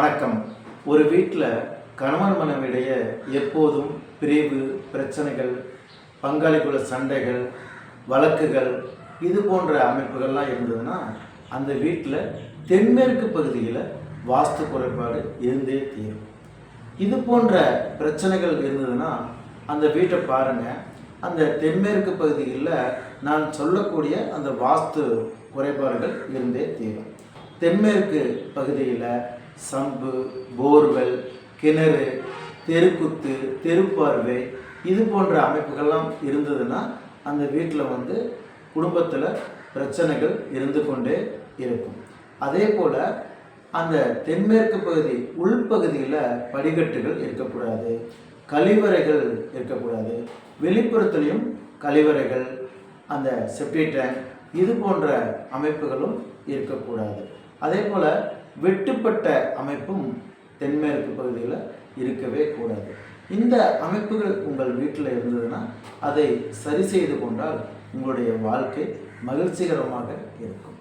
வணக்கம். ஒரு வீட்டில் கணவன் மனைவியிடையே எப்போதும் பிரிவு, பிரச்சனைகள், பங்காளிக்குள்ள சண்டைகள், வழக்குகள் இது போன்ற அமைப்புகள்லாம் இருந்ததுன்னா அந்த வீட்டில் தென்மேற்கு பகுதியில் வாஸ்து குறைபாடு இருந்தே தீரும். இது போன்ற பிரச்சனைகள் இருந்ததுன்னா அந்த வீட்டை பாருங்கள். அந்த தென்மேற்கு பகுதியில் நான் சொல்லக்கூடிய அந்த வாஸ்து குறைபாடுகள் இருந்தே தீரும். தென்மேற்கு பகுதியில் சம்பு, போர்வெல், கிணறு, தெருக்குத்து, தெருப்பார்வை இது போன்ற அமைப்புகள்லாம் இருந்ததுன்னா அந்த வீட்டில் குடும்பத்தில் பிரச்சனைகள் இருந்து கொண்டே இருக்கும். அதே போல் அந்த தென்மேற்கு பகுதி உள்பகுதியில் படிக்கட்டுகள் இருக்கக்கூடாது, கழிவறைகள் இருக்கக்கூடாது, வெளிப்புறத்துலேயும் கழிவறைகள், அந்த செப்டிக் டேங்க் இது போன்ற அமைப்புகளும் இருக்கக்கூடாது. அதே போல் வெட்டுப்பட்ட அமைப்பும் தென்மேற்கு பகுதியில் இருக்கவே கூடாது. இந்த அமைப்புகள் உங்கள் வீட்டில் இருந்ததுன்னா அதை சரி செய்து கொண்டால் உங்களுடைய வாழ்க்கை மகிழ்ச்சிகரமாக இருக்கும்.